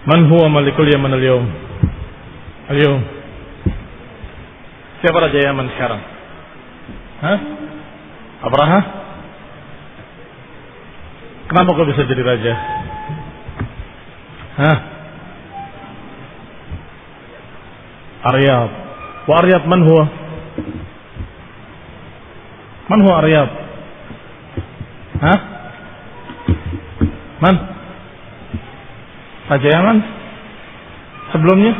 Man huwa malikul Yaman al-yawm? Al-yawm. Siapa raja Yaman sekarang? Hah? Abraha? Kenapa kau bisa jadi raja? Hah? Aryab. Wa Aryab man huwa? Man huwa Aryab? Hah? Man? Raja Yaman? Sebelumnya?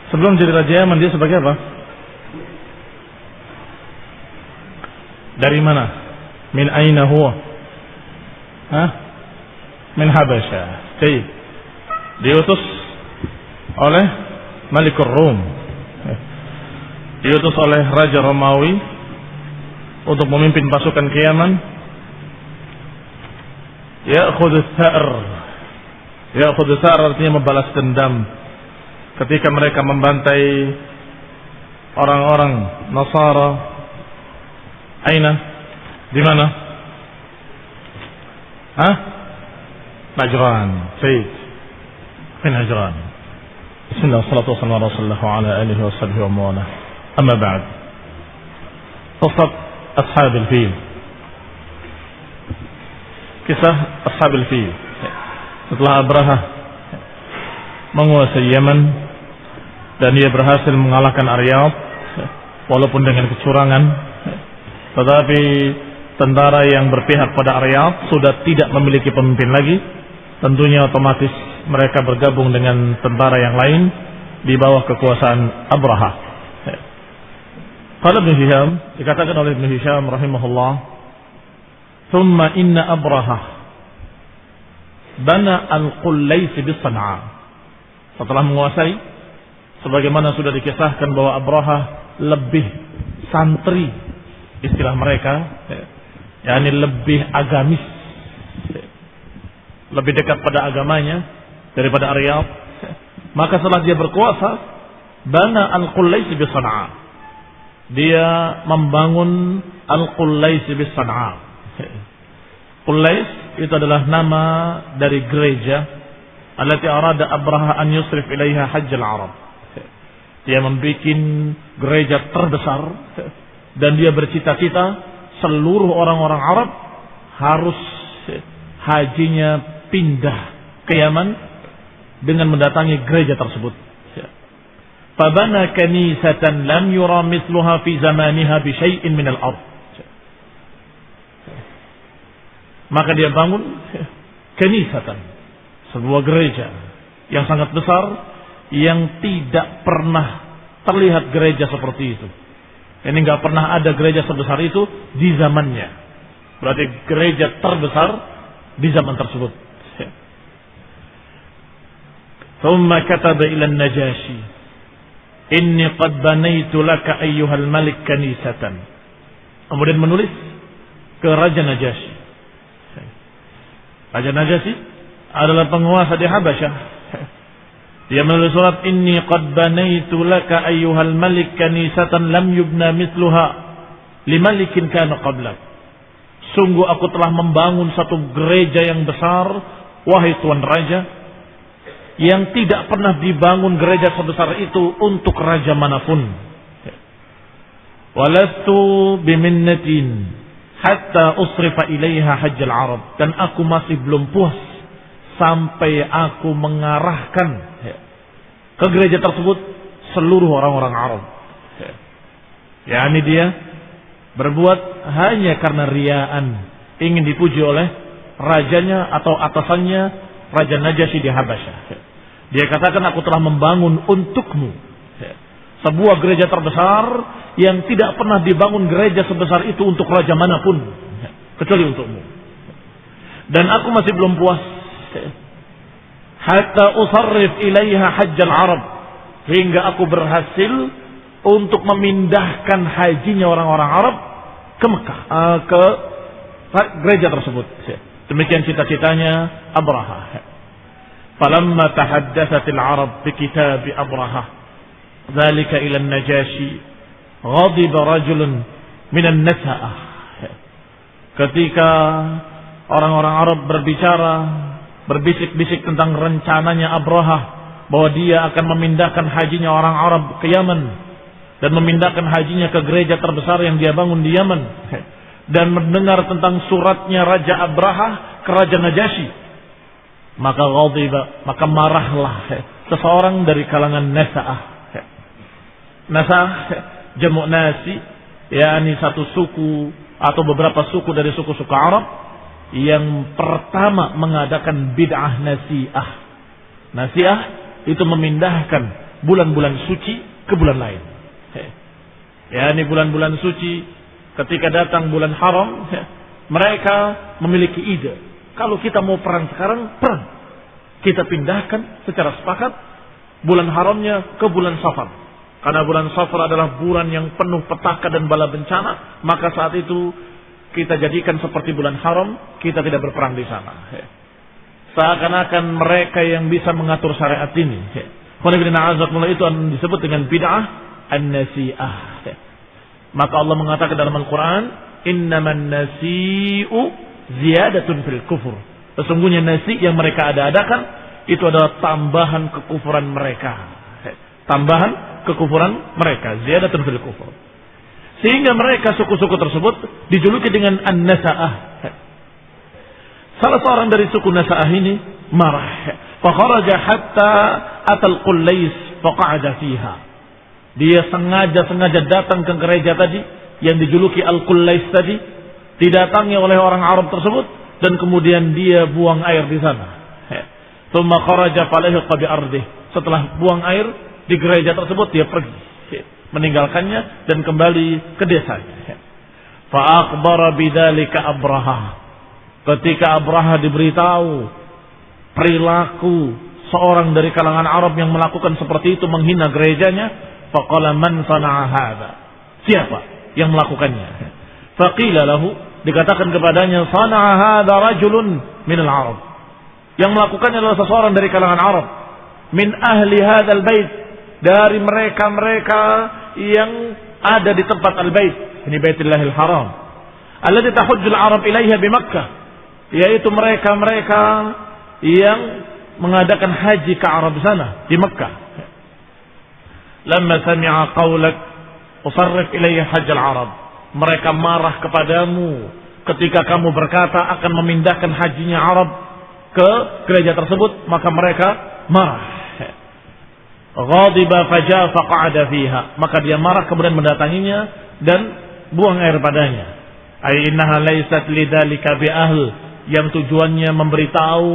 Sebelum jadi Raja Yaman dia sebagai apa? Dari mana? Min aina huwa? Hah? Min Habasyah. Baik. Diutus oleh Malikur Rum. Diutus oleh Raja Romawi untuk memimpin pasukan ke Yaman. Ya'khudhu tha'ar. Ya'khudhu tha'ar artinya membalas dendam ketika mereka membantai orang-orang Nasara. Aina? Di mana? Hah? Najran. Baik. Min Najran. Bismillah, salatu wassalamu ala rasulillah wa ala alihi wa sahbihi wa mawalah. Amma ba'd. Qissat Ashabil Fil. Kisah Ashabil Fil. Setelah Abraha menguasai Yaman dan dia berhasil mengalahkan Aryab walaupun dengan kecurangan, tetapi tentara yang berpihak pada Aryab sudah tidak memiliki pemimpin lagi. Tentunya otomatis mereka bergabung dengan tentara yang lain di bawah kekuasaan Abraha. Qala Ibn Hisham, dikatakan oleh Ibn Hisham rahimahullah, "Thumma inna Abraha bana al-Qullais bi San'a." Setelah menguasai, sebagaimana sudah dikisahkan bahwa Abraha lebih santri, istilah mereka, yakni lebih agamis, lebih dekat pada agamanya daripada Aryab. Maka setelah dia berkuasa, bana al-Qullais bi San'a. Dia membangun al-Qullais bi San'a. Qullais itu adalah nama dari gereja allati arada Abraha an yusrif ilaiha hajjal Arab. Dia membuat gereja terbesar dan dia bercita-cita seluruh orang-orang Arab harus hajinya pindah ke Yaman dengan mendatangi gereja tersebut. Fabana kanisatan lam yura mithluha fi zamaniha bi syai'in min al-ard. Maka dia bangun kanisatan, sebuah gereja yang sangat besar yang tidak pernah terlihat gereja seperti itu. Ini enggak pernah ada gereja sebesar itu di zamannya. Berarti gereja terbesar di zaman tersebut. Thumma kataba ila an-Najashi, inni qad banaitu laka ayyuhal malik kanisatan. Kemudian menulis ke Raja Najasyi. Raja Najasyi adalah penguasa di Habasyah. Dia menulis surat, inni qad banaitu laka ayyuhal malik kanisatan lam yubna mithluha limalikin kana qablak. Sungguh aku telah membangun satu gereja yang besar, wahai tuan raja, yang tidak pernah dibangun gereja sebesar itu untuk raja manapun. Walastu biminnatin hatta usrifa ilaiha hajjal Arab. Dan aku masih belum puas sampai aku mengarahkan ke gereja tersebut seluruh orang-orang Arab. Yani dia berbuat hanya karena riaan, ingin dipuji oleh rajanya atau atasannya, Raja Najasyi di Habasyah. Dia katakan, aku telah membangun untukmu sebuah gereja terbesar yang tidak pernah dibangun gereja sebesar itu untuk raja manapun kecuali untukmu. Dan aku masih belum puas hatta usarrif ilaiha hajjal Arab, hingga aku berhasil untuk memindahkan hajinya orang-orang Arab ke Mekah, ke gereja tersebut. Demikian cita-citanya Abraha. Falamma tahaddatsatil Arab bi kitab Abraha dzalika ila an-Najashi ghadiba rajulun minan Nasa'ah. Ketika orang-orang Arab berbicara berbisik-bisik tentang rencananya Abraha bahwa dia akan memindahkan hajinya orang Arab ke Yaman dan memindahkan hajinya ke gereja terbesar yang dia bangun di Yaman, dan mendengar tentang suratnya Raja Abraha ke Raja Najasyi, maka ghadiba, maka marahlah seseorang dari kalangan Nasa'ah. Nasa'ah jamu nasi, yakni satu suku atau beberapa suku dari suku-suku Arab yang pertama mengadakan bid'ah nasi'ah. Nasi'ah itu memindahkan bulan-bulan suci ke bulan lain. Yakni bulan-bulan suci ketika datang bulan haram, mereka memiliki ide, kalau kita mau perang sekarang, perang. Kita pindahkan secara sepakat bulan haramnya ke bulan Safar. Karena bulan Safar adalah bulan yang penuh petaka dan bala bencana, maka saat itu kita jadikan seperti bulan haram, kita tidak berperang di sana. Seakan-akan mereka yang bisa mengatur syariat ini. Itu disebut dengan bid'ah an-nasi'ah. Maka Allah mengatakan dalam Al-Quran, innaman nasi'u ziyadatun fil kufur. Sesungguhnya nasi yang mereka adakan itu adalah tambahan kekufuran mereka. Tambahan kekufuran mereka, ziyadatun fil kufur. Sehingga mereka suku-suku tersebut dijuluki dengan an-nasa'ah. Salah seorang dari suku Nasa'ah ini marah. Fakharaja hatta atal Qullais faqa'ada fiha. Dia sengaja datang ke gereja tadi yang dijuluki Al-Qullais tadi, didatangi oleh orang Arab tersebut, dan kemudian dia buang air di sana. Tsumma kharaja falahiqa bi ardih. Setelah buang air di gereja tersebut, dia pergi, meninggalkannya dan kembali ke desanya. Fa akhbara bidzalika Abraha. Ketika Abraha diberitahu perilaku seorang dari kalangan Arab yang melakukan seperti itu, menghina gerejanya, faqala man sana'a hadza? Siapa yang melakukannya? Faqila lahu, dikatakan kepadanya, sana'a hadza rajulun minal Arab. Yang melakukannya adalah seseorang dari kalangan Arab, min ahli hadzal bait, dari mereka-mereka yang ada di tempat al-bait, ini Baitullahil Haram, alladzi tahujjul Arab ilaiha bi Makkah, yaitu mereka-mereka yang mengadakan haji ke Arab sana di Makkah. Lamma sami'a qaulak usarrif ilayya hajjal Arab. Mereka marah kepadamu ketika kamu berkata akan memindahkan hajinya Arab ke gereja tersebut, maka mereka marah. Ghadiba faja faqa'ada fiha. Maka dia marah kemudian mendatanginya dan buang air padanya. Ay innaha laysat lidzalika bi ahl, yang tujuannya memberitahu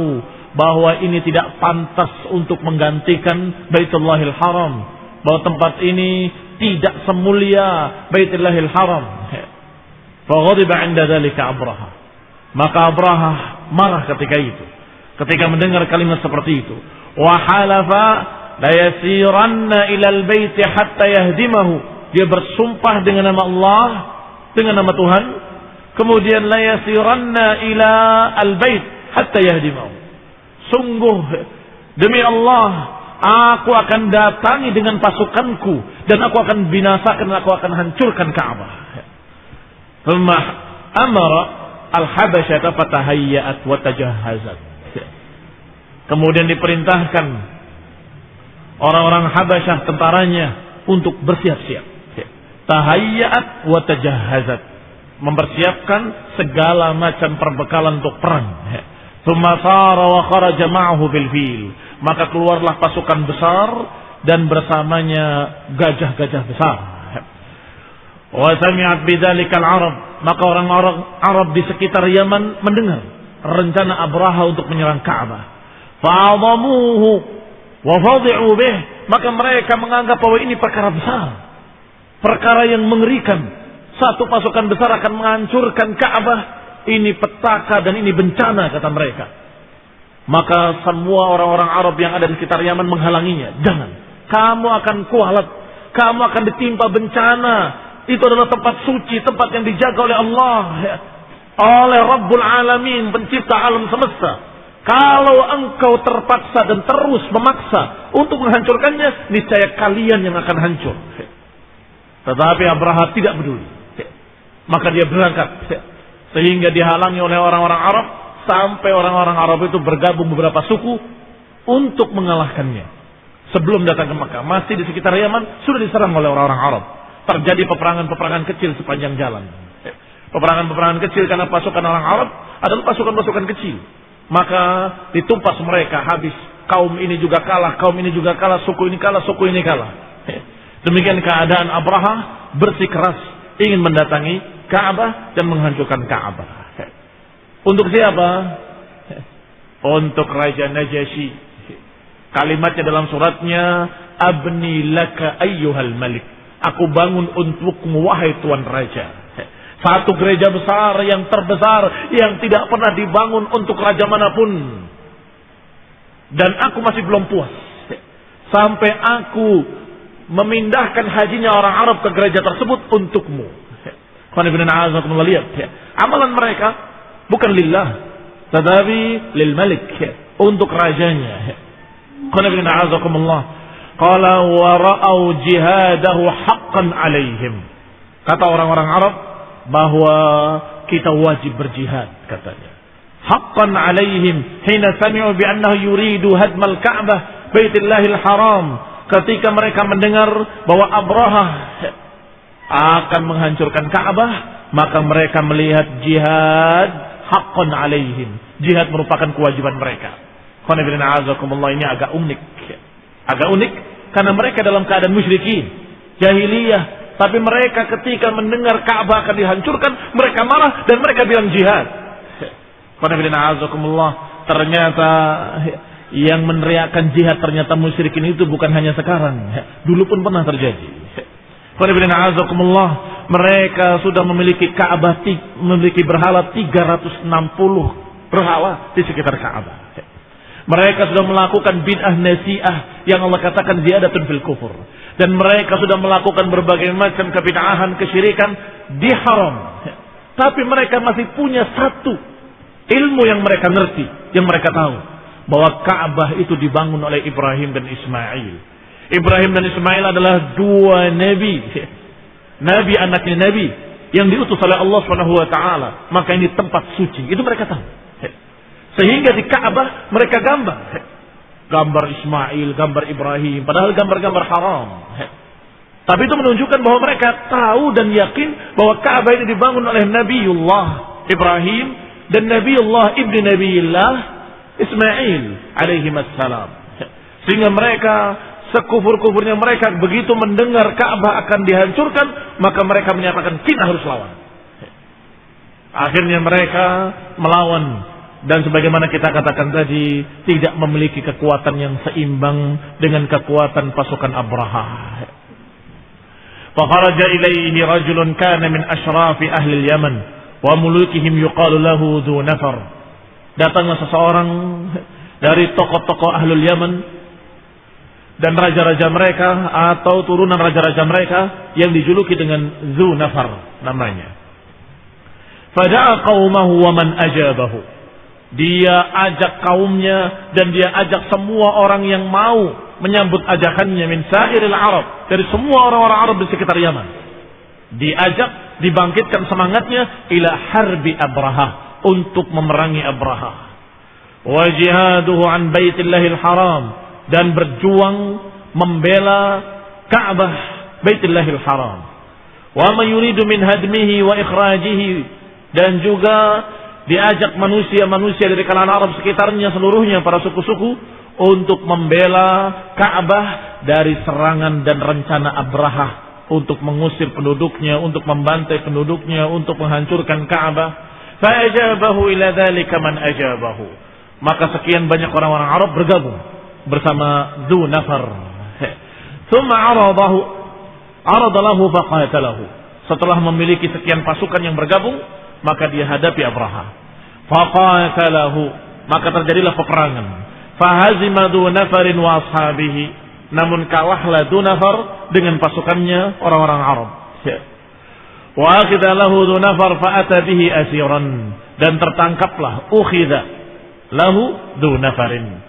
bahwa ini tidak pantas untuk menggantikan Baitullahil Haram, bahwa tempat ini tidak semulia Baitullahil Haram. Faghadiba 'inda dzalika Abraha. Maka Abraha marah ketika itu, ketika mendengar kalimat seperti itu. Wa halafa la yasiranna ilal baiti hatta yahdimahu. Dia bersumpah dengan nama Allah, dengan nama Tuhan, kemudian la yasiranna ila al-bait hatta yahdimahu. Sungguh demi Allah, aku akan datangi dengan pasukanku dan aku akan binasakan, aku akan hancurkan Ka'bah. Thumma amara al-Habasyah fatahayyat wa tajahhazat. Kemudian diperintahkan orang-orang Habasyah, tentaranya, untuk bersiap-siap. Tahayyat wa tajahhazat, mempersiapkan segala macam perbekalan untuk perang. Tsumma sara wa kharaja ma'ahu bil fil. Maka keluarlah pasukan besar dan bersamanya gajah-gajah besar. Wa sami'at bidzalikal Arab. Maka orang-orang Arab di sekitar Yaman mendengar rencana Abraha untuk menyerang Ka'bah. Fa'adhamuhu wa fadhi'u bih. Maka mereka menganggap bahwa ini perkara besar, perkara yang mengerikan. Satu pasukan besar akan menghancurkan Ka'bah. Ini petaka dan ini bencana, kata mereka. Maka semua orang-orang Arab yang ada di sekitar Yaman menghalanginya. Jangan, kamu akan kualat, kamu akan ditimpa bencana. Itu adalah tempat suci, tempat yang dijaga oleh Allah, oleh Rabbul Alamin, pencipta alam semesta. Kalau engkau terpaksa dan terus memaksa untuk menghancurkannya, niscaya kalian yang akan hancur. Tetapi Abraha tidak peduli. Maka dia berangkat, sehingga dihalangi oleh orang-orang Arab sampai orang-orang Arab itu bergabung beberapa suku untuk mengalahkannya. Sebelum datang ke Makkah, masih di sekitar Yaman sudah diserang oleh orang-orang Arab. Terjadi peperangan-peperangan kecil sepanjang jalan. Peperangan-peperangan kecil karena pasukan orang Arab adalah pasukan-pasukan kecil. Maka ditumpas mereka habis. Kaum ini juga kalah, kaum ini juga kalah, suku ini kalah, suku ini kalah. Demikian keadaan Abraha bersikeras ingin mendatangi Ka'bah dan menghancurkan Ka'bah. Untuk siapa? Untuk Raja Najasyi. Kalimatnya dalam suratnya, Abni laka ayyuhal malik. Aku bangun untukmu wahai tuan raja. Satu gereja besar yang terbesar yang tidak pernah dibangun untuk raja manapun. Dan aku masih belum puas. Sampai aku memindahkan hajinya orang Arab ke gereja tersebut untukmu. Lihat, amalan mereka bukan lillah, tetapi lil malik, untuk rajanya. Qala wa ra'au jihadahu haqqan alaihim. Kata orang-orang Arab bahwa kita wajib berjihad, katanya. Haqqan alaihim hina sami'u bi annahu yuridu hadmal Ka'bah Baitullahil Haram. Ketika mereka mendengar bahwa Abraha akan menghancurkan Ka'bah, maka mereka melihat jihad haqqan alaihim. Jihad merupakan kewajiban mereka. Ini agak unik. Agak unik karena mereka dalam keadaan musyrikin, jahiliyah, tapi mereka ketika mendengar Ka'bah akan dihancurkan, mereka marah dan mereka bilang jihad. Ternyata yang meneriakkan jihad ternyata musyrikin itu bukan hanya sekarang, dulu pun pernah terjadi. Mereka sudah memiliki Ka'bah, memiliki berhala 360 berhala di sekitar Ka'bah. Mereka sudah melakukan bid'ah nasi'ah yang Allah katakan ziyadatun fil kufur. Dan mereka sudah melakukan berbagai macam kebid'ahan, kesyirikan di haram. Tapi mereka masih punya satu ilmu yang mereka ngerti, yang mereka tahu. Bahwa Ka'bah itu dibangun oleh Ibrahim dan Ismail. Ibrahim dan Ismail adalah dua nabi. Nabi anaknya nabi yang diutus oleh Allah SWT. Maka ini tempat suci. Itu mereka tahu. Sehingga di Ka'bah mereka gambar Ismail, gambar Ibrahim, padahal gambar-gambar haram. Tapi itu menunjukkan bahwa mereka tahu dan yakin bahwa Ka'bah ini dibangun oleh Nabiullah Ibrahim dan Nabiullah ibni Nabiullah Ismail alaihi wassalam. Sehingga mereka, sekufur-kufurnya mereka, begitu mendengar Ka'bah akan dihancurkan, maka mereka menyatakan kita harus lawan. Akhirnya mereka melawan. Dan sebagaimana kita katakan tadi, tidak memiliki kekuatan yang seimbang dengan kekuatan pasukan Abraha. Fakharaja ilaihi rajulun kana min ashrafi ahli al-Yaman wa mulukihim yuqalu lahu dhu nafar. Datanglah seseorang dari tokoh-tokoh ahlul Yaman dan raja-raja mereka atau turunan raja-raja mereka yang dijuluki dengan dhu nafar namanya. Fada'a qaumahu wa man ajabahu. Dia ajak kaumnya dan dia ajak semua orang yang mau menyambut ajakannya min sa'iril Arab, dari semua orang-orang Arab di sekitar Yaman. Diajak, dibangkitkan semangatnya ila harbi Abraha, untuk memerangi Abraha. Wa jihaduhu an Baitillahil Haram, dan berjuang membela Ka'bah Baitillahil Haram. Wa man yuridu min hadmihi wa ikhrajihi, dan juga diajak manusia-manusia dari kalangan Arab sekitarnya seluruhnya, para suku-suku, untuk membela Ka'bah dari serangan dan rencana Abraha untuk mengusir penduduknya, untuk membantai penduduknya, untuk menghancurkan Ka'bah. Fa'ajabahu ila dzalika man ajabahu. Maka sekian banyak orang-orang Arab bergabung bersama Dhu Nafar. Tsumma arada lahu faqatalahu. Setelah memiliki sekian pasukan yang bergabung, maka dia hadapi Abraha. Faqatalahu, maka terjadilah peperangan. Fahazima Dhu Nafarin wa ashabihi, namun kalahlah Dhu Nafar dengan pasukannya orang-orang Arab. Wa akhidha lahu Dhu Nafar fa ata bihi asiran, dan tertangkaplah ukhidha lahu Dhu Nafarin.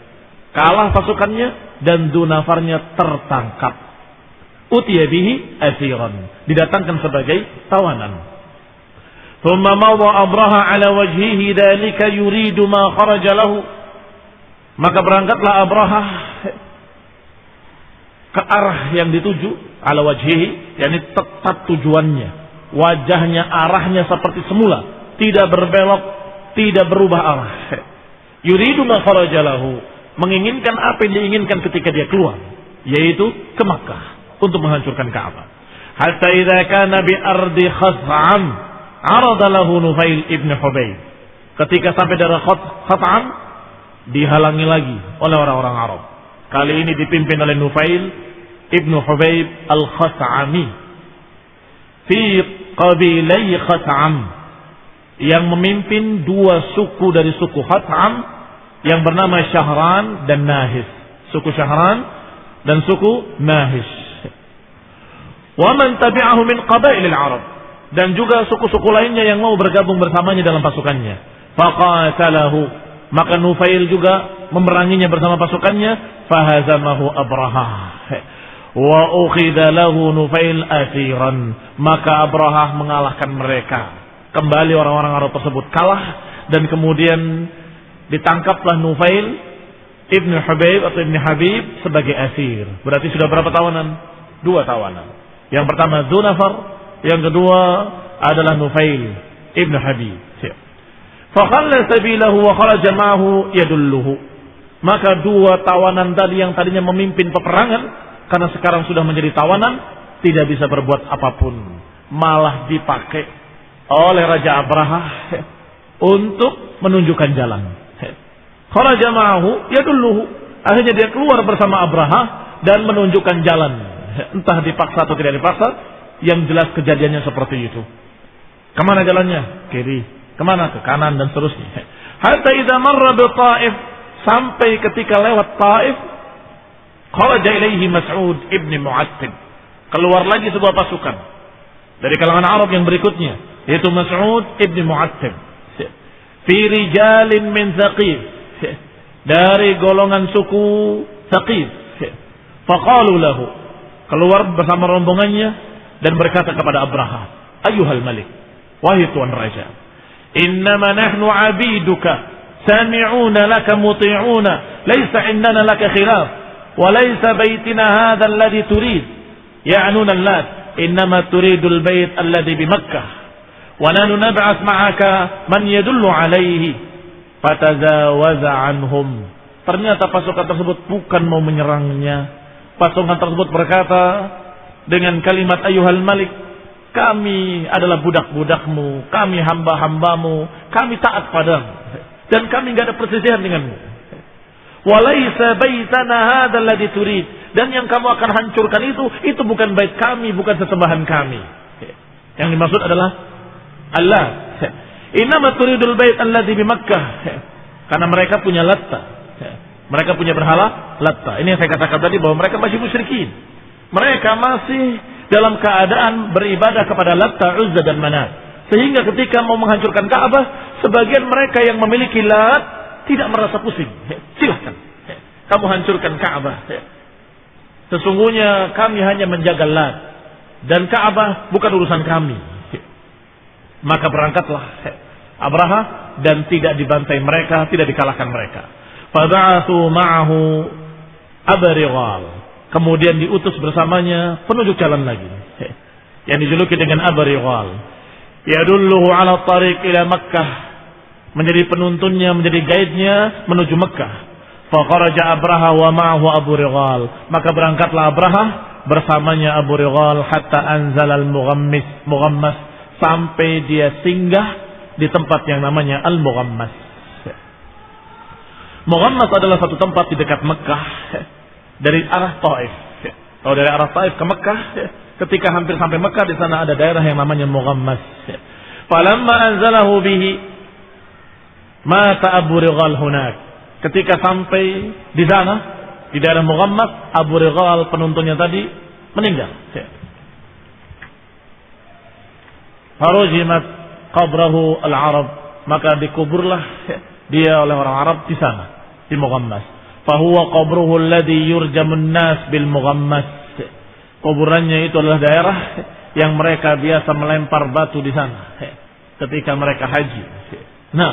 Kalah pasukannya dan Dhu Nafarnya tertangkap. Utiya bihi asiran, didatangkan sebagai tawanan. Thumma mawwa Abraha ala wajhihi dhalika yuridu ma kharaja lahu. Maka berangkatlah Abraha ke arah yang dituju, ala wajhihi, yakni tetap tujuannya, wajahnya, arahnya seperti semula, tidak berbelok, tidak berubah arah. Yuridu ma kharaja lahu, menginginkan apa yang diinginkan ketika dia keluar, yaitu ke Makkah untuk menghancurkan Ka'bah. Hatta idza kana bi ardi Khaz'am arada lahu Nufail ibn Hubayb. Ketika sampai daerah Khaz'am, dihalangi lagi oleh orang-orang Arab. Kali ini dipimpin oleh Nufail ibn Hubayb al-Khaz'ami fi qabilai Khaz'am, yang memimpin dua suku dari suku Khaz'am yang bernama Syahran dan Nahis. Suku Syahran dan suku Nahis. Wa man tabi'ahu min qabailil Arab, dan juga suku-suku lainnya yang mau bergabung bersamanya dalam pasukannya. Faqatalahu, maka Nufail juga memeranginya bersama pasukannya. Fahazamahu Abraha wa ukhidha lahu Nufail asiran, maka Abraha mengalahkan mereka. Kembali orang-orang Arab tersebut kalah, dan kemudian ditangkaplah Nufail ibn Hubayb atau ibn Habib sebagai asir. Berarti sudah berapa tawanan? 2 tawanan. Yang pertama Dzunafar, yang kedua adalah Nufail ibn Habib. Fakhalla sabilahu wa kharaja ma'ahu yadulluhu. Maka 2 tawanan tadi yang tadinya memimpin peperangan, karena sekarang sudah menjadi tawanan, tidak bisa berbuat apapun, malah dipakai oleh Raja Abraha untuk menunjukkan jalan. Kharaja ma'ahu yadulluhu, akhirnya dia keluar bersama Abraha dan menunjukkan jalan. Entah dipaksa atau tidak dipaksa, yang jelas kejadiannya seperti itu. Kemana jalannya? Kiri. Kemana? Ke kanan dan seterusnya. Hatta idza marra bi Taif, sampai ketika lewat Taif, kharaja ilaihi Mas'ud ibn Mu'attib. Keluar lagi sebuah pasukan dari kalangan Arab yang berikutnya, yaitu Mas'ud ibn Mu'attib. Fi rijalin min Thaqif, dari golongan suku Thaqif. Faqalu lahu, keluar bersama rombongannya dan berkata kepada Abraha, Ayyuhal Malik, wahai Tuan Raja, innama nahnu abiduka, sami'una laka muti'una, laysa indana laka khilaf, wa laysa baytina hadha alladhi turid, ya'nuna allat, innama turidul bayt alladhi bi Makkah, wa nahnu nab'ath ma'aka man yadullu alaihi, fatazawaza anhum. Ternyata pasukan tersebut bukan mau menyerangnya. Pasukan tersebut berkata dengan kalimat Ayyuhal Malik, kami adalah budak-budakmu, kami hamba-hambamu, kami taat padamu, dan kami tidak ada perselisihan denganmu. Walaysa baitana hadzal ladzi turid, dan yang kamu akan hancurkan itu bukan bait kami, bukan sesembahan kami. Yang dimaksud adalah Allah. Innama turidul bait alladzi bi Makkah, karena mereka punya Latta. Mereka punya berhala Latta. Ini yang saya katakan tadi, bahwa mereka masih musyrikin. Mereka masih dalam keadaan beribadah kepada Latta, Uzza dan Manat. Sehingga ketika mau menghancurkan Ka'bah, sebagian mereka yang memiliki Lat tidak merasa pusing. Silahkan, kamu hancurkan Ka'bah. Sesungguhnya kami hanya menjaga Lat, dan Ka'bah bukan urusan kami. Maka berangkatlah Abraha, dan tidak dibantai mereka, tidak dikalahkan mereka. Faba'athu ma'ahu Aba Righal, kemudian diutus bersamanya penunjuk jalan lagi, yang dijuluki dengan Aba Righal. Yadulluhu ala tariq ila Makkah, menjadi penuntunnya, menjadi guide-nya menuju Makkah. Faqaraja Abraha wa ma'ahu Abu Righal, maka berangkatlah Abraha bersamanya Abu Righal hatta anzal al-Mughammas, sampai dia singgah di tempat yang namanya Al-Mughammas. Mughammas adalah satu tempat di dekat Mekah dari arah Taif. Kalau dari arah Taif ke Mekah, ketika hampir sampai Mekah, di sana ada daerah yang namanya Mughammas. Falamma anzalahu bihi mata Abu Righal hunak. Ketika sampai di sana, di daerah Mughammas, Abu Righal penuntunnya tadi meninggal. Farujimat qabrahu al-Arab, maka dikuburlah dia oleh orang Arab di sana, di Mughammas. Fahuwa qabruhu alladhi yurjamun nas bil Mughammas. Kuburannya itu adalah daerah yang mereka biasa melempar batu di sana. ketika mereka haji. Nah,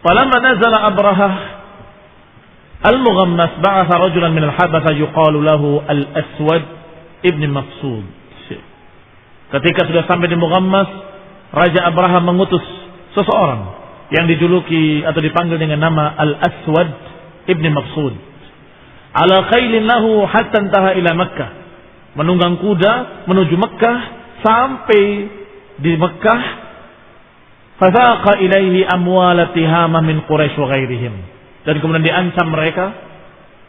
falamma nazala Abrahah al-Mughammas ba'atha rajulan min al-Habasah yuqalu lahu al-Aswad ibn Mafsud. Ketika sudah sampai di Mughammas, Raja Abrahah mengutus seseorang yang dijuluki atau dipanggil dengan nama Al-Aswad ibn Mafsud. Ala khailin lahu hatta intaha ila Makkah. Menunggang kuda menuju Makkah, sampai di Makkah fasaqa ilaihi amwal tihamah min Quraisy wa ghairihim. Dan kemudian diancam mereka,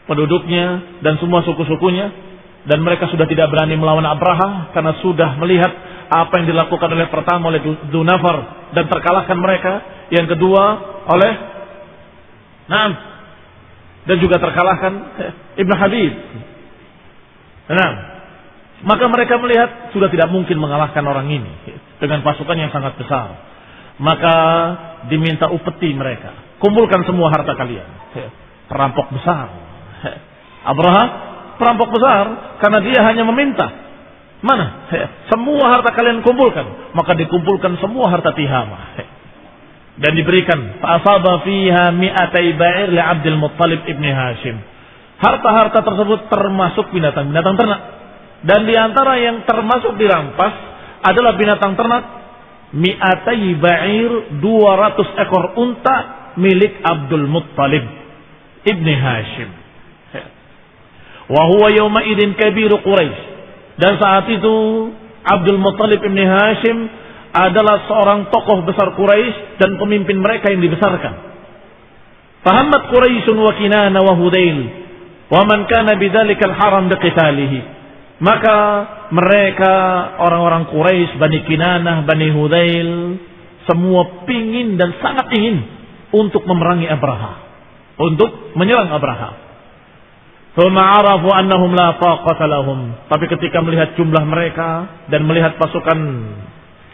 penduduknya dan semua suku-sukunya, dan mereka sudah tidak berani melawan Abraha karena sudah melihat apa yang dilakukan oleh pertama oleh Dunafar dan terkalahkan mereka, yang kedua oleh dan juga terkalahkan Ibn Habib. Maka mereka melihat sudah tidak mungkin mengalahkan orang ini dengan pasukan yang sangat besar. Maka diminta upeti mereka, kumpulkan semua harta kalian. Perampok besar. Abraha perampok besar karena dia hanya meminta. Mana? Semua harta kalian kumpulkan. Maka dikumpulkan semua harta Tihamah. Dan diberikan. Fa'asaba fiha mi'atai ba'ir li Abdul Muttalib ibn Hashim. Harta-harta tersebut termasuk binatang-binatang ternak. Dan diantara yang termasuk dirampas adalah binatang ternak. Mi'atai ba'ir, 200 ekor unta milik Abdul Muttalib ibn Hashim. Wa huwa yawma idin kabiru Quraisy. Dan saat itu Abdul Muttalib ibn Hashim adalah seorang tokoh besar Quraisy dan pemimpin mereka yang dibesarkan. Fahammat Quraisyun wa Kinana wa Hudail wa man kana bidzalikal haram biqitalihi. Maka mereka orang-orang Quraisy, Bani Kinanah, Bani Hudail, semua pingin dan sangat ingin untuk memerangi Abraha, untuk menyerang Abraha. Fa'arafu annahum la taqata lahum. Tapi ketika melihat jumlah mereka dan melihat pasukan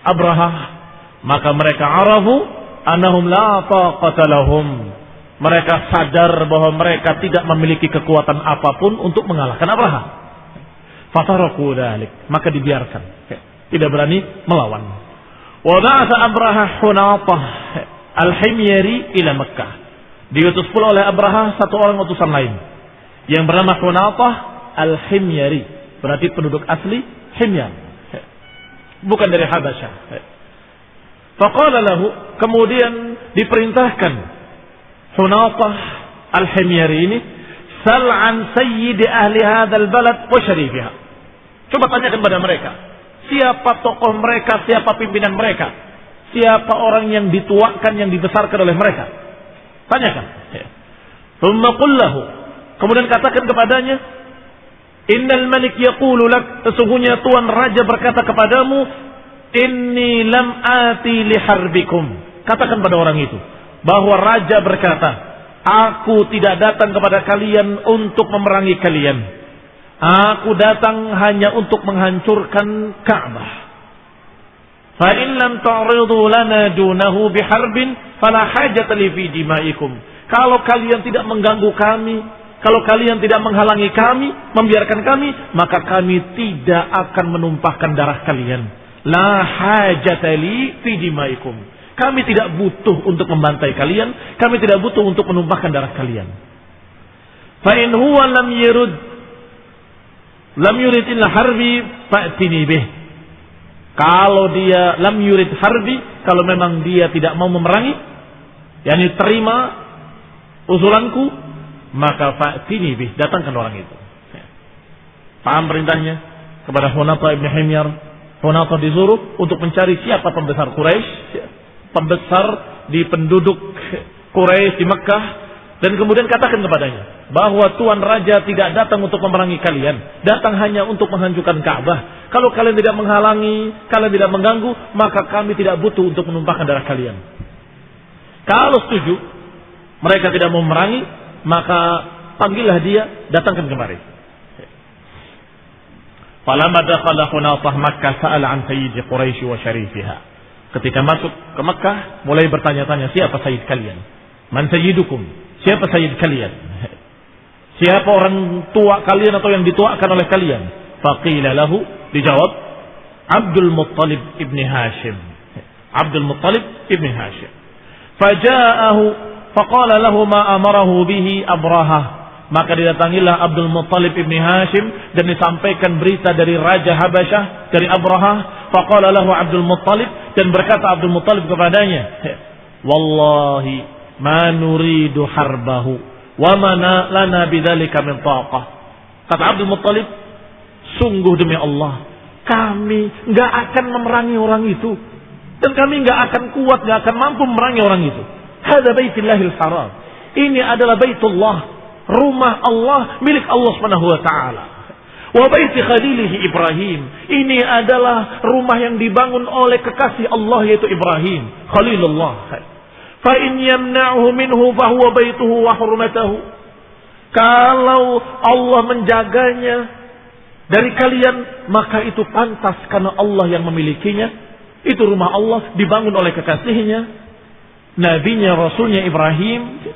Abraha, maka mereka arafu annahum la taqata lahum. Mereka sadar bahwa mereka tidak memiliki kekuatan apapun untuk mengalahkan Abraha. Fataraku dzalik, maka dibiarkan. Tidak berani melawan. Wa ba'atha Abraha Hunatah al-Himyari ila Makkah. Diutus pula oleh Abraha satu orang utusan lain yang bernama Hunatah al-Himyari, berarti penduduk asli Himyar, bukan dari Habasyah. Faqala lahu, kemudian diperintahkan Hunatah al-Himyari ini, sal an sayyidi ahli hadzal balad wa syarifiha. Coba tanyakan pada mereka, siapa tokoh mereka, siapa pimpinan mereka, siapa orang yang dituakan, yang dibesarkan oleh mereka. Tanyakan. Thumma qul lahu, kemudian katakan kepadanya, innal malik yaqulu lak, sesungguhnya tuan raja berkata kepadamu, inni lam ati li harbikum. Katakan pada orang itu bahwa raja berkata, aku tidak datang kepada kalian untuk memerangi kalian. Aku datang hanya untuk menghancurkan Ka'bah. Fa in lam ta'ridu lana dunahu biharbin fala hajata li fi dimaikum. Kalau kalian tidak mengganggu kami, kalau kalian tidak menghalangi kami, membiarkan kami, maka kami tidak akan menumpahkan darah kalian. La hajata li fi dimaikum. Kami tidak butuh untuk membantai kalian, kami tidak butuh untuk menumpahkan darah kalian. Fa in huwa lam yurid illa harbi fa'tini bih. Kalau dia lam yurid harbi, kalau memang dia tidak mau memerangi, yakni terima usulanku, maka fa'tini bih, datangkan orang itu. Paham perintahnya kepada Hunatah ibn Himyar? Hunatah disuruh untuk mencari siapa pembesar Quraisy, pembesar di penduduk Quraisy di Mekkah, dan kemudian katakan kepadanya bahwa tuan raja tidak datang untuk memerangi kalian, datang hanya untuk menghancurkan Ka'bah. Kalau kalian tidak menghalangi, kalian tidak mengganggu, maka kami tidak butuh untuk menumpahkan darah kalian. Kalau setuju, mereka tidak mau memerangi, maka panggillah dia, datangkan kemari. Falamma dakhala Hunatah Makkah sa'ala an sayyidi Quraisy wa syarifiha. Ketika masuk ke Makkah, mulai bertanya-tanya, siapa sayyid kalian? Man sayyidukum? Siapa sayyid kalian? Siapa orang tua kalian atau yang dituakan oleh kalian? Faqila lahu, dijawab, Abdul Muttalib ibn Hashim. Abdul Muttalib ibn Hashim. Faja'ahu faqala lahu ma amarahu bihi Abrahah. Maka didatangilah Abdul Muttalib ibn Hashim dan disampaikan berita dari Raja Habasyah, dari Abrahah. Faqala lahu Abdul Muttalib, dan berkata Abdul Muttalib kepadanya, wallahi ma nuridu harbahu wa ma lana bidzalika min taqah. Kata Abdul Muttalib, sungguh demi Allah, kami enggak akan memerangi orang itu, dan kami enggak akan kuat, enggak akan mampu memerangi orang itu. Hada baitullahil haram. Ini adalah baitullah, rumah Allah, milik Allah Subhanahu wa taala. Wa baiti khalilihi Ibrahim. Ini adalah rumah yang dibangun oleh kekasih Allah, yaitu Ibrahim, Khalilullah. Fa in yamna'hu minhu fa huwa baituhu wa hurmatuhu. Kalau Allah menjaganya dari kalian, maka itu pantas karena Allah yang memilikinya. Itu rumah Allah, dibangun oleh kekasihnya, nabinya, rasulnya Ibrahim.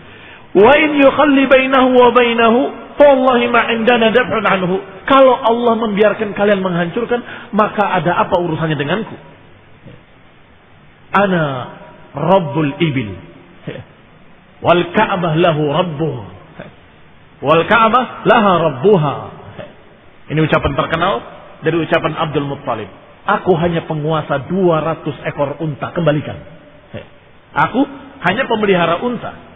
Wa in yukhalli bainahu wa bainahu fa wallahi ma indana daf'un anhu. Kalau Allah membiarkan kalian menghancurkan, maka ada apa urusannya denganku? Ana Rabbul Ibil wal Ka'bah lahu rabbuh wal Ka'bah laha rabbuha. Ini ucapan terkenal dari ucapan Abdul Muttalib. Aku hanya penguasa 200 ekor unta, kembalikan. Aku hanya pemelihara unta.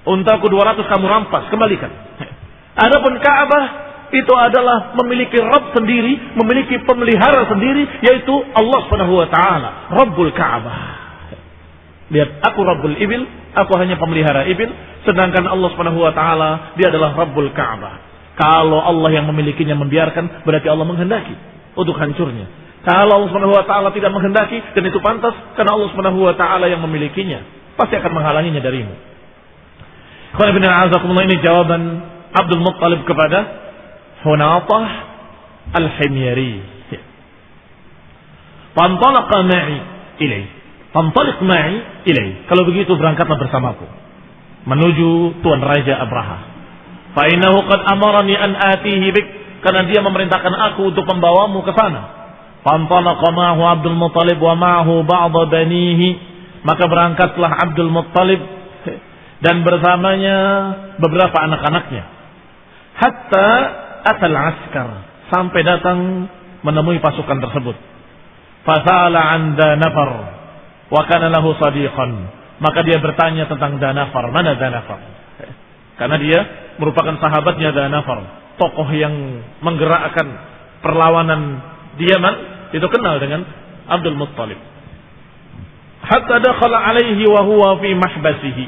Untaku 200 kamu rampas, kembalikan. Adapun Ka'bah itu adalah memiliki Rabb sendiri, memiliki pemelihara sendiri, yaitu Allah Subhanahu wa taala, Rabbul Ka'bah. Lihat, aku Rabbul Ibil, aku hanya pemelihara ibil, sedangkan Allah Subhanahu wa taala dia adalah Rabbul Ka'bah. Kalau Allah yang memilikinya membiarkan, berarti Allah menghendaki untuk hancurnya. Kalau Allah Subhanahu wa taala tidak menghendaki, dan itu pantas karena Allah Subhanahu wa taala yang memilikinya, pasti akan menghalanginya darimu. Ini jawaban Abdul Muttalib kepada Hunatah al-Himyari. Fantalaqa ma'i ilai. Fantaliq ma'i ilai. Kalau begitu berangkatlah bersamaku menuju Tuan Raja Abraha. Fa innahu qad amarani an atihi bik, karena dia memerintahkan aku untuk membawamu ke sana. Fantalaqa ma'ahu Abdul Muttalib wa ma'ahu ba'd banihi. Maka berangkatlah Abdul Muttalib dan bersamanya beberapa anak-anaknya. Hatta atal askar, sampai datang menemui pasukan tersebut. Fasala an Danafar wa kana lahu sadiqan. Maka dia bertanya tentang Danafar. Mana Danafar? Karena dia merupakan sahabatnya Danafar, tokoh yang menggerakkan perlawanan di Yaman, itu kenal dengan Abdul Muttalib. Hatta dakhala alaihi wa huwa fi mahbasihi,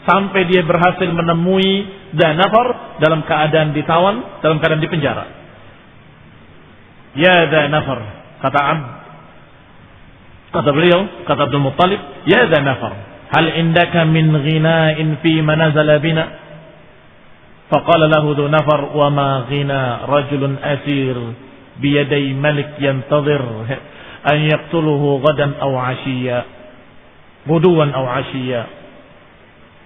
sampai dia berhasil menemui Danafar dalam keadaan ditawan, dalam keadaan dipenjara. Ya Danafar, kata beliau, kata Abdul Muttalib, ya Danafar, hal indaka min ghina'in fi manazala bina? Faqala lahu Danafar, wa ma ghina rajulun asir biyaday malik yantazir an yaqtuluhu gadan aw ashiya, buduwan aw ashiya.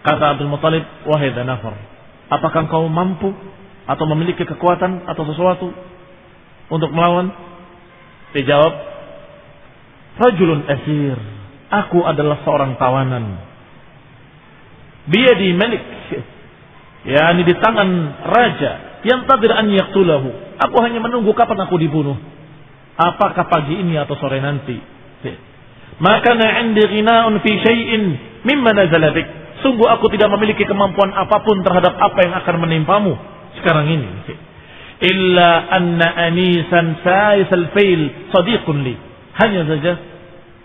Kata Abdul Muttalib, wahai Danafar, apakah kau mampu atau memiliki kekuatan atau sesuatu untuk melawan? Dijawab, rajulun asir, aku adalah seorang tawanan. Biyadi malik, yakni di tangan raja, yang tadir an yaqtulahu. Aku hanya menunggu kapan aku dibunuh. Apakah pagi ini atau sore nanti? Maka na'indi ghina'un fi syai'in mimma nazala bik. Sungguh aku tidak memiliki kemampuan apapun terhadap apa yang akan menimpamu sekarang ini. Illa anna anisan sa'isal fail sadiqun li. Hanya saja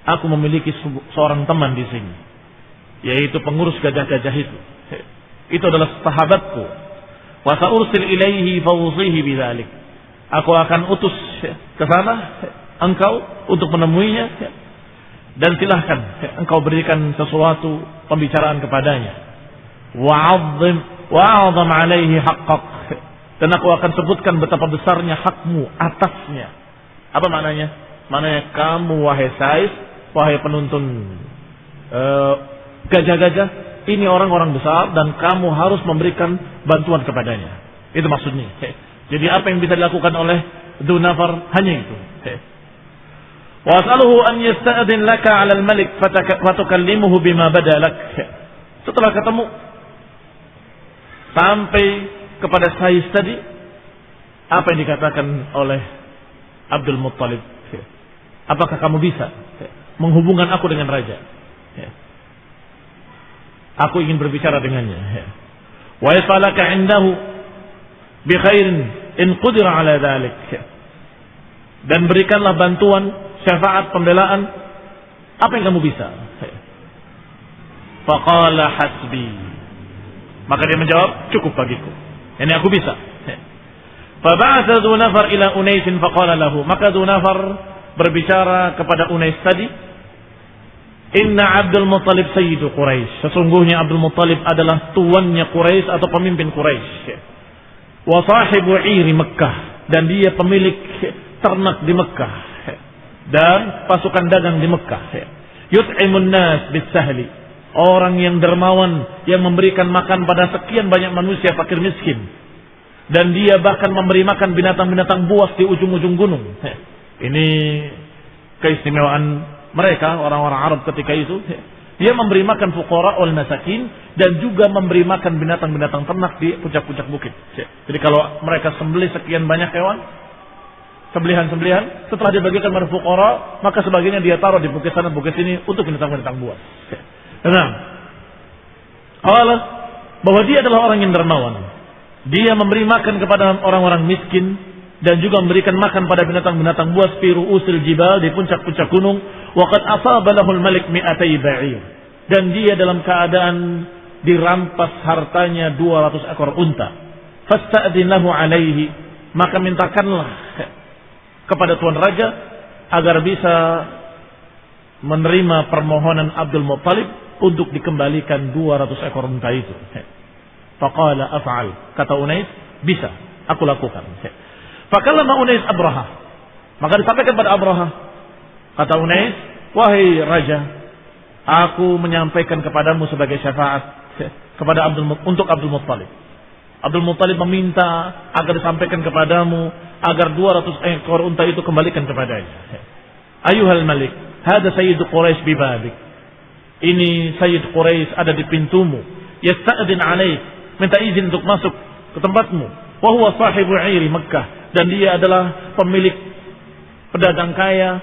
aku memiliki seorang teman di sini, yaitu pengurus gajah-gajah itu. Itu adalah sahabatku. Wa sa'ursil ilaihi fawzihi bidzalik. Aku akan utus ke sana engkau untuk menemuinya, dan silahkan engkau berikan sesuatu pembicaraan kepadanya. Wa'adzim alaihi haqqak, dan aku akan sebutkan betapa besarnya hakmu atasnya. Apa maknanya? Maknanya kamu wahai Sais, wahai penuntun gajah-gajah, ini orang-orang besar dan kamu harus memberikan bantuan kepadanya. Itu maksudnya. Jadi apa yang bisa dilakukan oleh Dunafar hanya itu. Wa as'aluhu an yasta'dhin laka 'ala al-malik fatukallimuhu bima badalak. Setelah ketemu sampai kepada Sa'id tadi, apa yang dikatakan oleh Abdul Muttalib? Apakah kamu bisa menghubungkan aku dengan raja? Aku ingin berbicara dengannya. Wa yasalaka 'indahu bi khairin in qudira 'ala dhalik. Dan berikanlah bantuan, syafaat, pembelaan, apa yang kamu bisa. Faqala hasbi. Maka dia menjawab, cukup bagiku. Ini aku bisa. Faba'atha Dhu Nafar ila Unais faqala lahu. Maka Dhu Nafar berbicara kepada Unais tadi, Inna Abdul Muttalib sayyidu Quraisy. Sesungguhnya Abdul Muttalib adalah tuannya Quraisy atau pemimpin Quraisy. Wa sahibu 'iri Makkah, dan dia pemilik ternak di Mekah dan pasukan dagang di Mekah. Yut'imun nas bis-sahli, orang yang dermawan yang memberikan makan pada sekian banyak manusia fakir miskin, dan dia bahkan memberi makan binatang-binatang buas di ujung-ujung gunung. Ini keistimewaan mereka orang-orang Arab ketika itu. Dia memberi makan fuqara wal masakin dan juga memberi makan binatang-binatang ternak di puncak-puncak bukit. Jadi kalau mereka sembelih sekian banyak hewan, sembelihan-sembelihan, setelah dibagikan pada fuqara, maka sebagiannya dia taruh di bukit sana, bukit sini untuk binatang-binatang buas. Nah, Allah bahwa dia adalah orang yang dermawan. Dia memberi makan kepada orang-orang miskin dan juga memberikan makan pada binatang-binatang buas fi ru'usil jibal, di puncak-puncak gunung. Wa qad asaba lahul malik mi'atai ba'ir, dan dia dalam keadaan dirampas hartanya 200 ekor unta. Fasta'dhin lahu alaihi, maka mintakanlah kepada tuan raja agar bisa menerima permohonan Abdul Muttalib untuk dikembalikan 200 ekor unta itu. Faqala af'al, kata Unais, bisa, aku lakukan. Fakallama Unais Abraha, maka disampaikan pada Abraha, kata Unais, wahai raja, aku menyampaikan kepadamu sebagai syafaat kepada untuk Abdul Muttalib. Abdul Muttalib meminta agar disampaikan kepadamu agar 200 ekor unta itu kembalikan kepadanya. Ayuhal malik, hada sayyidu Quraisy bibabik. Ini Sayyid Quraisy ada di pintumu. Yasta'din alaik, minta izin untuk masuk ke tempatmu. Wa huwa sahibu 'iri Makkah, dan dia adalah pemilik pedagang kaya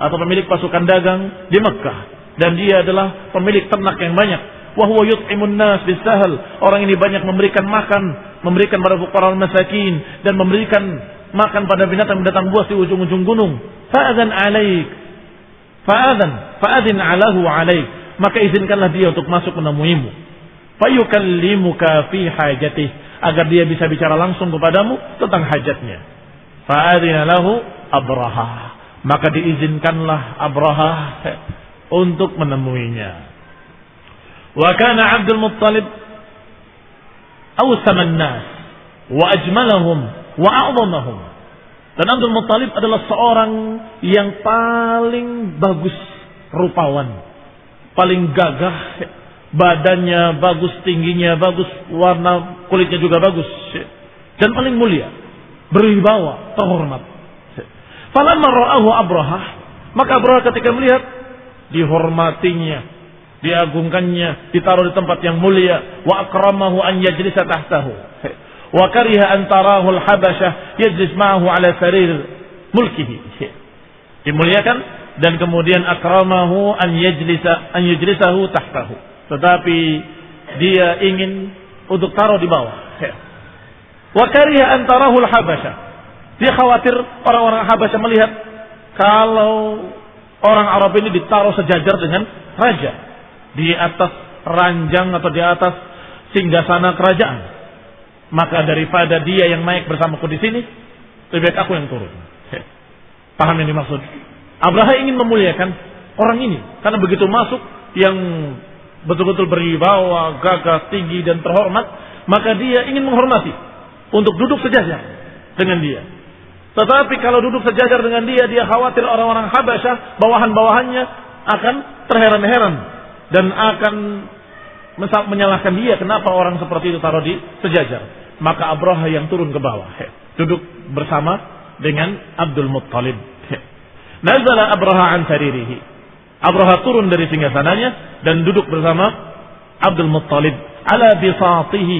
atau pemilik pasukan dagang di Makkah, dan dia adalah pemilik ternak yang banyak. Wa huwa yut'imun nas bisahl, orang ini banyak memberikan makan, memberikan pada fuqara masakin, dan memberikan makan pada binatang-binatang buas di ujung-ujung gunung. Fa'adhan alaik, fa'adhin alahu alaik, maka izinkanlah dia untuk masuk menemuimu. Fayukallimuka fi hajatih, agar dia bisa bicara langsung kepadamu tentang hajatnya. Fa'adhina lahu Abraha, maka diizinkanlah Abraha untuk menemuinya. Wa kana Abdul Muttalib awsaman nas wa ajmalahum wa a'zamahum. Dan Abdul Muttalib adalah seorang yang paling bagus rupawan, paling gagah, badannya bagus, tingginya bagus, warna kulitnya juga bagus, dan paling mulia, berwibawa, terhormat. Falamma ra'ahu Abraha, maka Abraha ketika melihat, dihormatinya, diagungkannya, ditaruh di tempat yang mulia. Wa akramahu an yajlisa tahtahu, wa kariha an tarahu al-habasyah yajlis ma'ahu ala sarir mulkihi. Dimuliakan dan kemudian akramahu an yajlisahu tahtahu, tetapi dia ingin untuk taruh di bawah. Wa kariha an tarahu al-habasyah, dia khawatir orang-orang Habasyah melihat kalau orang Arab ini ditaruh sejajar dengan raja di atas ranjang atau di atas singgasana kerajaan. Maka daripada dia yang naik bersamaku di sini, lebih baik aku yang turun. Paham yang dimaksud? Abraha ingin memuliakan orang ini karena begitu masuk yang betul-betul berwibawa, gagah, tinggi dan terhormat, maka dia ingin menghormati untuk duduk sejajar dengan dia. Tetapi kalau duduk sejajar dengan dia, dia khawatir orang-orang Habasyah, bawahan-bawahannya akan terheran-heran dan akan menyalahkan dia kenapa orang seperti itu taruh di sejajar. Maka Abraha yang turun ke bawah, duduk bersama dengan Abdul Muttalib. Nazala Abraha an saririhi. Abraha turun dari singgasananya dan duduk bersama Abdul Muttalib ala bisatihi,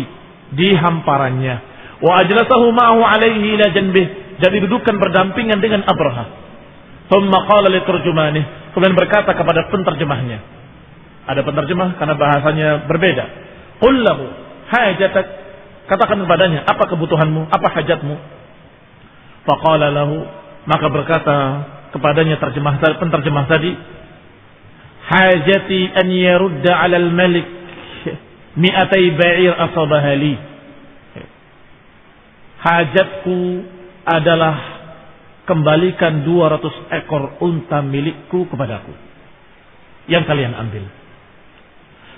di hamparannya. Wa ajlasahu ma'ahu alaihi ila janbih, jadi dudukkan berdampingan dengan Abraha. Thumma qala li turjumanih, kemudian berkata kepada penterjemahnya. Ada penterjemah karena bahasanya berbeda. Qul lahu hajatak, katakan kepadanya apa kebutuhanmu, apa hajatmu. Faqala lahu, maka berkata kepadanya penterjemah tadi, hajati an yarudda 'ala al-malik mi'atai ba'ir asabaha li. Hajatku adalah kembalikan 200 ekor unta milikku kepadaku yang kalian ambil.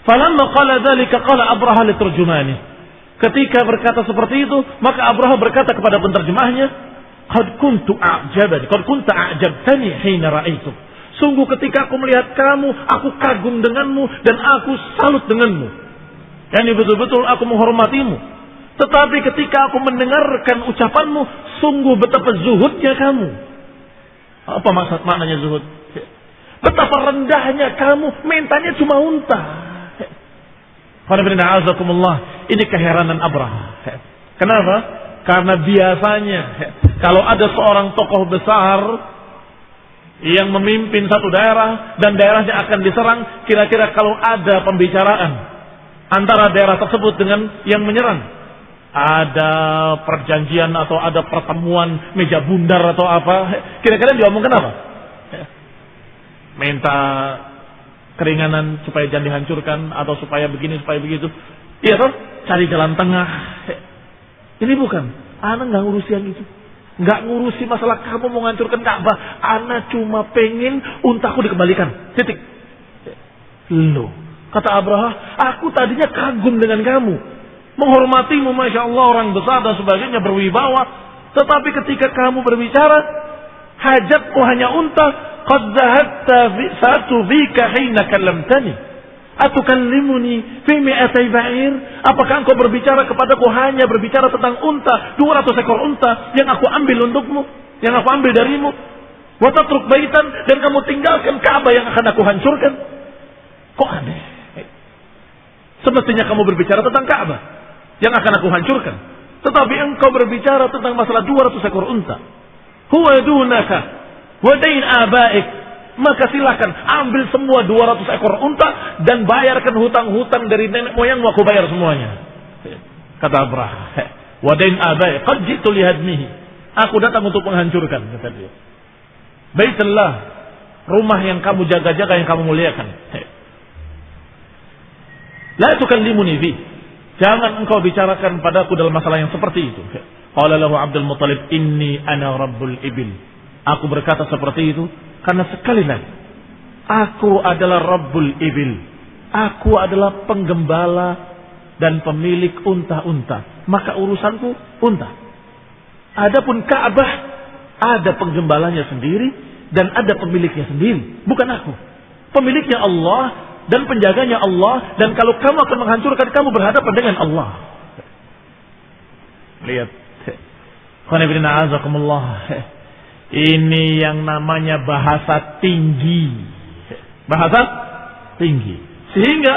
Falamma qala dzalika qala Abraha li turjumani. Ketika berkata seperti itu, maka Abraha berkata kepada penterjemahnya, qad kuntu a'jabani, qad kunta a'jabtani hina ra'aitu. Sungguh ketika aku melihat kamu, aku kagum denganmu dan aku salut denganmu. Yani betul-betul aku menghormatimu. Tetapi ketika aku mendengarkan ucapanmu, sungguh betapa zuhudnya kamu. Apa maknanya zuhud? Betapa rendahnya kamu, mintanya cuma unta. Ini keheranan Abraha. Kenapa? Karena biasanya kalau ada seorang tokoh besar yang memimpin satu daerah dan daerahnya akan diserang, kira-kira kalau ada pembicaraan antara daerah tersebut dengan yang menyerang, ada perjanjian atau ada pertemuan meja bundar atau apa, kira-kira diomongkan apa? Minta keringanan supaya jangan dihancurkan atau supaya begini supaya begitu. Iya toh, cari jalan tengah. Ini bukan, ana nggak ngurusi yang itu, nggak ngurusi masalah kamu mau menghancurkan Ka'bah. Ana cuma pengen untaku dikembalikan. Titik. Loh, kata Abraha, aku tadinya kagum dengan kamu, menghormatimu, masya Allah, orang besar dan sebagainya, berwibawa. Tetapi ketika kamu berbicara, hajatku hanya unta. Qad zahabta satu fika hina kallamtani atukallimuni fi mi'atai ba'ir. Apakah engkau berbicara kepadaku hanya berbicara tentang unta, 200 ekor unta yang aku ambil untukmu, yang aku ambil darimu, wa tatruk baitan, dan kamu tinggalkan Ka'bah yang akan aku hancurkan? Kok aneh? Semestinya kamu berbicara tentang Ka'bah yang akan aku hancurkan, tetapi engkau berbicara tentang masalah 200 ekor unta. Huwa dunaka wadain abaik, maka silakan ambil semua 200 ekor unta dan bayarkan hutang-hutang dari nenek moyangmu, aku bayar semuanya. Kata Abraha, wadain abaik qad jitu lihadmihi, aku datang untuk menghancurkan, kata dia. Baitullah, rumah yang kamu jaga-jaga, yang kamu muliakan. La tukallimuni fi, jangan engkau bicarakan padaku dalam masalah yang seperti itu. Qala lahu Abdul Muttalib, inni ana rabbul ibil. Aku berkata seperti itu karena sekali lagi, aku adalah Rabbul Ibil. Aku adalah penggembala dan pemilik unta-unta. Maka urusanku unta. Adapun Ka'bah, ada penggembalanya sendiri dan ada pemiliknya sendiri. Bukan aku. Pemiliknya Allah dan penjaganya Allah. Dan kalau kamu akan menghancurkan, kamu berhadapan dengan Allah. Lihat. Qanibina azakumullah. Ini yang namanya bahasa tinggi. Bahasa tinggi. Sehingga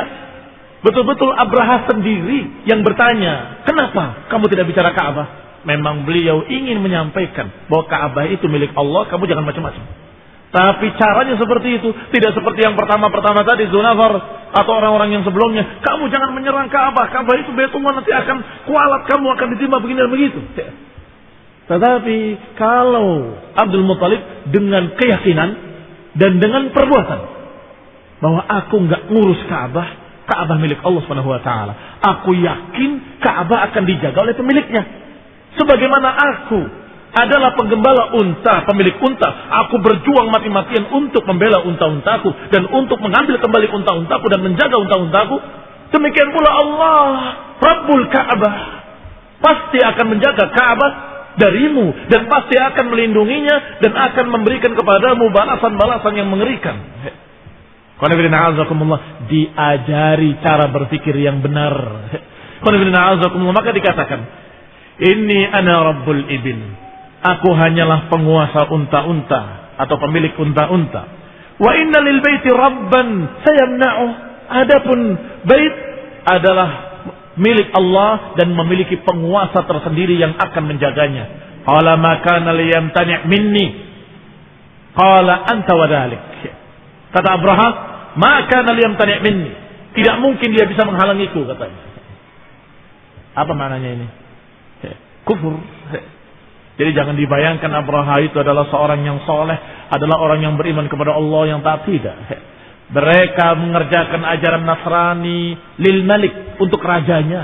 betul-betul Abraha sendiri yang bertanya, kenapa kamu tidak bicara Ka'bah? Memang beliau ingin menyampaikan bahwa Ka'bah itu milik Allah, kamu jangan macam-macam. Tapi caranya seperti itu, tidak seperti yang pertama tadi, Dzunafar atau orang-orang yang sebelumnya. Kamu jangan menyerang Ka'bah, Ka'bah itu Baitullah, nanti akan kualat, kamu akan ditimpa begini dan begitu. Tetapi kalau Abdul Muttalib dengan keyakinan dan dengan perbuatan bahwa aku nggak ngurus Ka'bah, Ka'bah milik Allah Subhanahu wa taala. Aku yakin Ka'bah akan dijaga oleh pemiliknya. Sebagaimana aku adalah penggembala unta, pemilik unta, aku berjuang mati-matian untuk membela unta-untaku dan untuk mengambil kembali unta-untaku dan menjaga unta-untaku. Demikian pula Allah, Rabbul Ka'bah, pasti akan menjaga Ka'bah darimu dan pasti akan melindunginya dan akan memberikan kepadamu balasan-balasan yang mengerikan. Diajari cara berpikir yang benar. Maka dikatakan, Inni ana rabbul ibil. Aku hanyalah penguasa unta-unta. atau pemilik unta-unta. Wa inna lil baiti rabban sayamna'uh. Adapun bait adalah milik Allah dan memiliki penguasa tersendiri yang akan menjaganya. Qala ma kana liyamtani' minni. Qala anta wadhalik. Kata Abraham, ma kana liyamtani' minni. Tidak mungkin dia bisa menghalangiku, katanya. Apa maknanya ini? Kufur. Jadi jangan dibayangkan Abraha itu adalah seorang yang soleh, adalah orang yang beriman kepada Allah yang taat, tidak. Mereka mengerjakan ajaran Nasrani lil malik, untuk rajanya,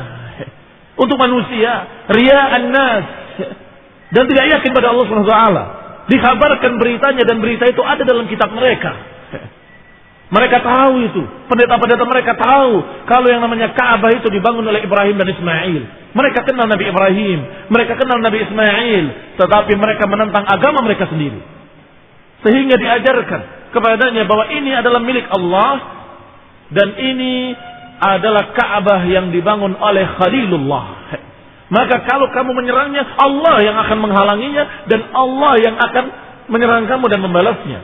untuk manusia, riya'an nas, dan tidak yakin pada Allah Subhanahu wa taala. Dikabarkan beritanya dan berita itu ada dalam kitab mereka. Mereka tahu itu, pendeta-pendeta mereka tahu kalau yang namanya Ka'bah itu dibangun oleh Ibrahim dan Ismail. Mereka kenal Nabi Ibrahim, mereka kenal Nabi Ismail, tetapi mereka menentang agama mereka sendiri. Sehingga diajarkan kepadanya bahwa ini adalah milik Allah dan ini adalah Ka'bah yang dibangun oleh Khalilullah. Maka kalau kamu menyerangnya, Allah yang akan menghalanginya dan Allah yang akan menyerang kamu dan membalasnya.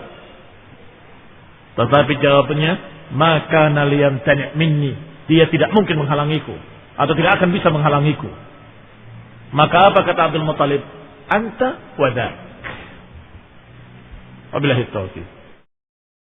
Tetapi jawabannya, maka naliyam tani' minni, dia tidak mungkin menghalangiku atau tidak akan bisa menghalangiku. Maka apa kata Abdul Muttalib? Anta wadak. Wabillahi taufiq.